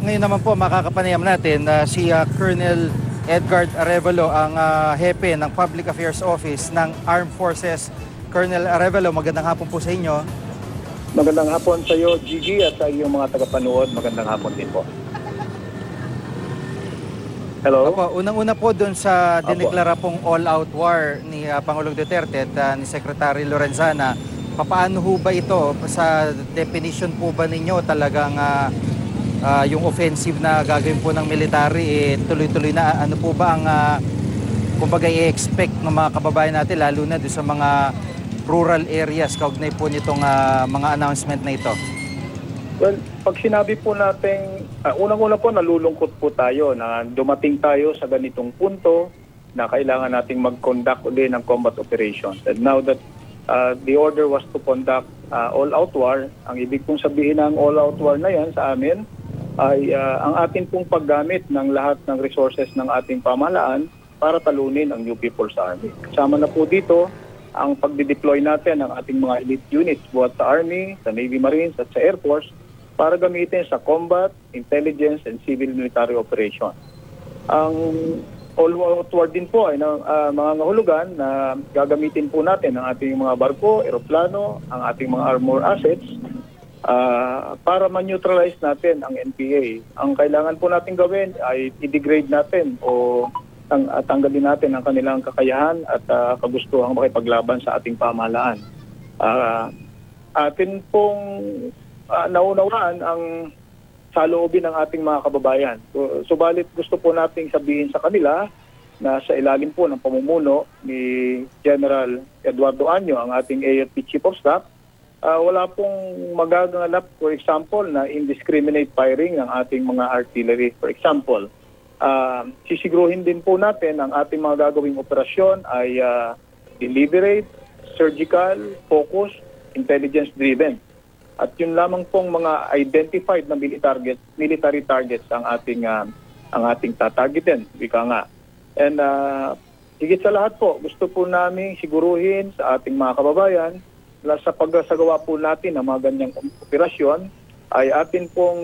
ngayon naman po makakapanayam natin na si Colonel Edgard Arevalo, ang hepe ng Public Affairs Office ng Armed Forces. Colonel Arevalo, magandang hapon po sa inyo. Magandang hapon sa iyo, Gigi, at sa iyong mga tagapanood. Magandang hapon din po. Hello? Opo, unang-una po doon sa dineklara pong all-out war ni Pangulong Duterte at ni Secretary Lorenzana, papaano ho ba ito? Sa definition po ba ninyo talagang yung offensive na gagawin po ng military, tuloy-tuloy na? Ano po ba ang kumbaga i-expect ng mga kababayan natin, lalo na doon sa mga rural areas, kaugnay po nitong mga announcement na ito? Well, pag sinabi po natin, unang-una po nalulungkot po tayo na dumating tayo sa ganitong punto na kailangan nating mag-conduct ulit ng combat operations. And now that the order was to conduct all-out war, ang ibig pong sabihin ng all-out war na yan sa amin ay ang ating pong paggamit ng lahat ng resources ng ating pamahalaan para talunin ang New People's Army. Kasama na po dito ang pagdideploy natin ng ating mga elite units buhat sa Army, sa Navy Marines at sa Air Force para gamitin sa combat, intelligence, and civil military operation. Ang all-out war din po ay mga ngahulugan na gagamitin po natin ang ating mga barko, eroplano, ang ating mga armor assets para ma-neutralize natin ang NPA. Ang kailangan po natin gawin ay i-degrade natin o tanggalin natin ang kanilang kakayahan at kagustuhang makipaglaban sa ating pamahalaan. Atin pong naunawaan ang saloobin ng ating mga kababayan. Subalit gusto po nating sabihin sa kanila na sa ilalim po ng pamumuno ni General Eduardo Año, ang ating AFP Chief of Staff, wala pong magaganap, for example, na indiscriminate firing ng ating mga artillery. For example, sisiguruhin din po natin ang ating mga gagawing operasyon ay deliberate, surgical, focus, intelligence-driven. At yun lamang pong mga identified na military targets ang ating tatargetin, wika nga. And higit sa lahat po, gusto po namin siguruhin sa ating mga kababayan na sa pagsagawa po natin ng mga ganyang operasyon ay atin pong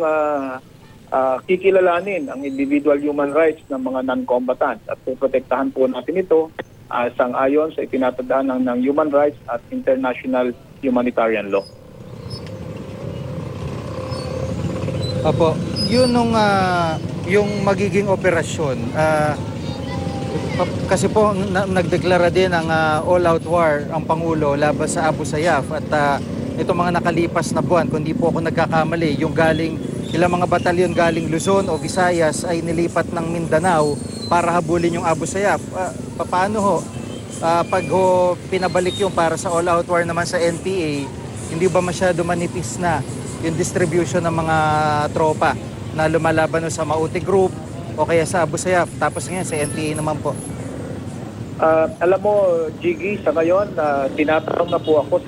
kikilalanin ang individual human rights ng mga non-combatants at poprotektahan po natin ito sang-ayon sa itinatadaan ng human rights at international humanitarian law. Opo, yun yung magiging operasyon. Kasi po nagdeklara din ang all-out war ang Pangulo laban sa Abu Sayyaf at itong mga nakalipas na buwan, kung di po ako nagkakamali, yung ilang mga batalyon galing Luzon o Visayas ay nilipat ng Mindanao para habulin yung Abu Sayyaf. Paano ho? Pag pinabalik yung para sa all-out war naman sa NPA, hindi ba masyado manipis na yung distribution ng mga tropa na lumalaban sa Maute Group o kaya sa Abu Sayyaf, tapos ngayon sa NPA naman po? Alam mo, Gigi, sa ngayon, tinatanong na po ako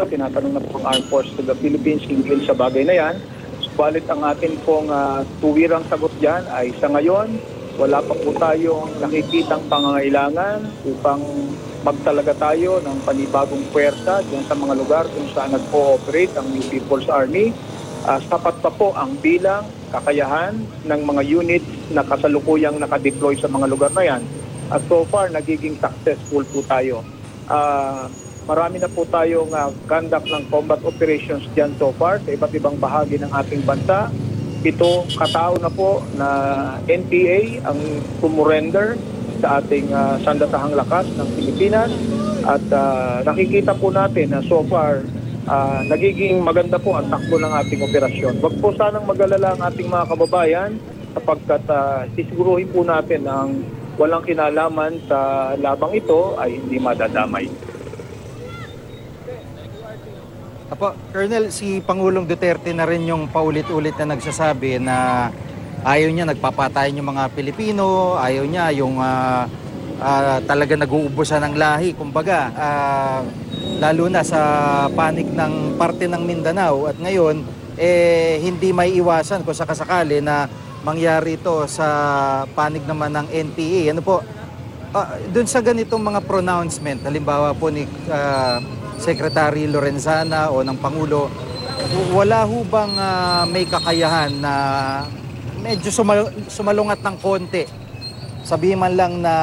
tinatanong na po ang Armed Forces of the Philippines hinggil sa bagay na yan. Subalit ang atin pong tuwirang sagot dyan ay sa ngayon, wala pa po tayong nakikitang pangangailangan upang magtalaga tayo ng panibagong puwersa dyan sa mga lugar kung saan nag-cooperate ang New People's Army. Sapat pa po ang bilang, kakayahan ng mga units na kasalukuyang nakadeploy sa mga lugar na yan. At so far, nagiging successful po tayo. Marami na po tayong conduct ng combat operations dyan so far sa iba't ibang bahagi ng ating bansa. Ito, katao na po na NPA ang sumurrender sa ating sandatahang lakas ng Pilipinas at nakikita po natin na so far nagiging maganda po ang takbo ng ating operasyon. Wag po sanang mag-alala ang ating mga kababayan sapagkat sisiguruhin po natin ang walang kinalaman sa labang ito ay hindi madadamay. Apo, Colonel, si Pangulong Duterte na rin yung paulit-ulit na nagsasabi na ayaw niya nagpapatayan yung mga Pilipino, ayaw niya yung talaga nag-uubusan ng lahi, kumbaga, lalo na sa panig ng parte ng Mindanao. At ngayon, hindi may iwasan kung sakasakali na mangyari ito sa panig naman ng NPA. Ano po, dun sa ganitong mga pronouncement, halimbawa po ni Secretary Lorenzana o ng Pangulo, wala ho bang may kakayahan na medyo sumalungat ng konti, sabihin man lang na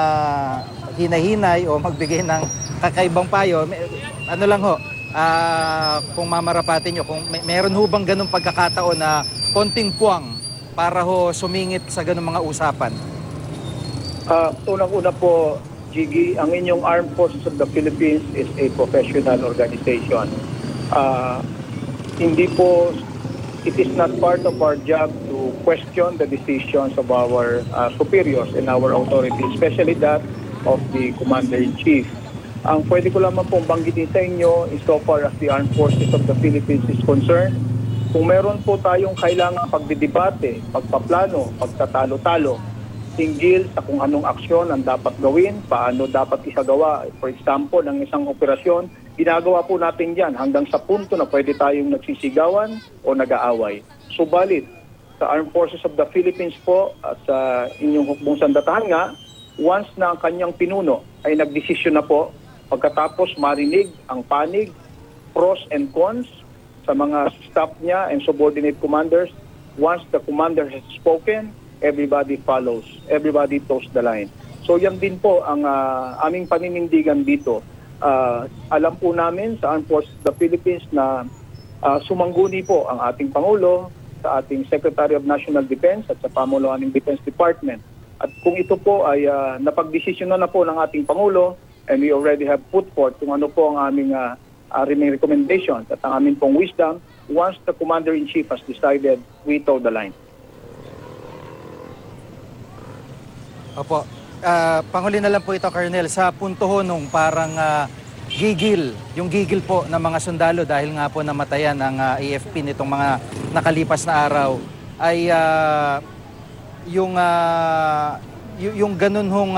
hinahinay o magbigay ng kakaibang payo, ano lang ho, kung mamarapatin nyo, kung meron ho bang ganung pagkakataon na konting puwang para ho sumingit sa ganung mga usapan? Unang-una po, Jiggy, ang inyong Armed Forces of the Philippines is a professional organization. Hindi po, it is not part of our job to question the decisions of our superiors and our authorities, especially that of the Commander-in-Chief. Ang pwede ko lamang pong banggitin sa inyo is so far as the Armed Forces of the Philippines is concerned, kung meron po tayong kailangan pagdidebate, pagpaplano, pagtatalo-talo, hinggil sa kung anong aksyon ang dapat gawin, paano dapat isagawa. For example, ng isang operasyon, ginagawa po natin yan hanggang sa punto na pwede tayong nagsisigawan o nag-aaway. Subalit, sa Armed Forces of the Philippines po at sa inyong hukbong sandatahan nga, once na ang kanyang pinuno ay nagdesisyon na po, pagkatapos marinig ang panig, pros and cons sa mga staff niya and subordinate commanders, once the commander has spoken, everybody follows. Everybody toes the line. So yan din po ang aming paninindigan dito. Alam po namin sa Armed Forces of the Philippines na sumangguni po ang ating Pangulo sa ating Secretary of National Defense at sa pamunuan ng Defense Department. At kung ito po ay napagdesisyon na po ng ating Pangulo and we already have put forth kung ano po ang aming remaining recommendations at ang aming pong wisdom, once the Commander-in-Chief has decided, we toe the line. Opo. Panghuli na lang po ito, Colonel, sa punto ho nung parang yung gigil po ng mga sundalo dahil nga po namatayan ang AFP nitong mga nakalipas na araw, ay yung ganun hong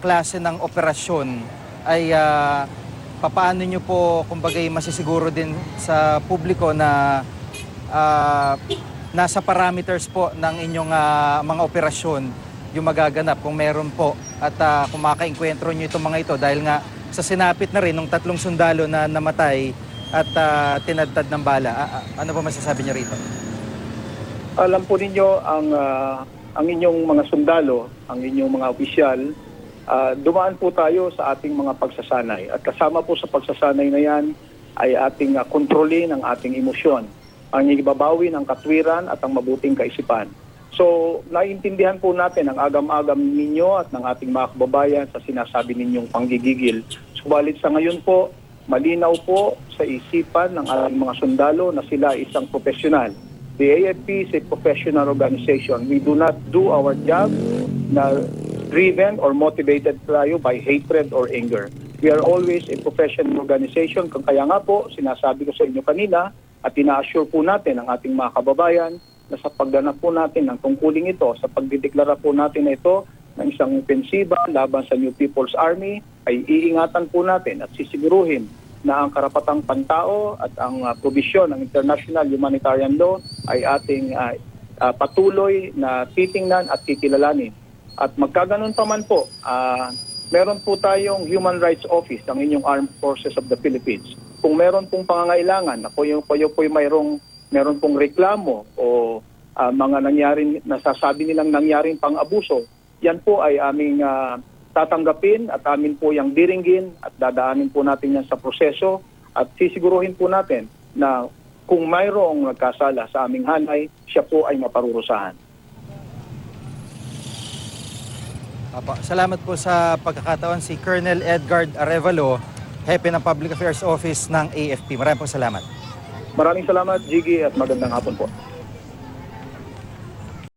klase ng operasyon ay papaano nyo po, kumbaga, masisiguro din sa publiko na nasa parameters po ng inyong mga operasyon yung magaganap kung meron po at kung makainkwentro nyo itong mga ito dahil nga sa sinapit na rin ng 3 sundalo na namatay at tinadtad ng bala. Ano po masasabi nyo rito? Alam po ninyo ang inyong mga sundalo, ang inyong mga opisyal, dumaan po tayo sa ating mga pagsasanay. At kasama po sa pagsasanay na yan ay ating kontrolin ang ating emosyon, ang ibabawi ng katwiran at ang mabuting kaisipan. So, naiintindihan po natin ang agam-agam ninyo at ng ating mga kababayan sa sinasabi ninyong panggigigil. Subalit sa ngayon po, malinaw po sa isipan ng ating mga sundalo na sila isang profesional. The AFP is a professional organization. We do not do our job na driven or motivated tayo by hatred or anger. We are always a professional organization. Kaya nga po, sinasabi ko sa inyo kanina at ina-assure po natin ang ating mga kababayan na sa pagganap po natin ng tungkuling ito, sa pagdideklara po natin na ito ng isang opensiba laban sa New People's Army, ay iingatan po natin at sisiguruhin na ang karapatang pantao at ang probisyon ng international humanitarian law ay ating patuloy na titingnan at kikilalanin. At magkaganon pa man po, meron po tayong Human Rights Office, ang inyong Armed Forces of the Philippines. Kung meron pong pangangailangan, na kayo po meron pong reklamo o mga nangyaring, nasasabi nilang nangyaring pang-abuso, yan po ay aming tatanggapin at amin po yung diringgin at dadaanin po natin yan sa proseso at sisiguruhin po natin na kung mayroong nagkasala sa aming hanay, siya po ay maparurusahan. Salamat po sa pagkakataon si Colonel Edgard Arevalo, Hepe ng Public Affairs Office ng AFP. Maraming po salamat. Maraming salamat, Jiggy, at magandang hapon po.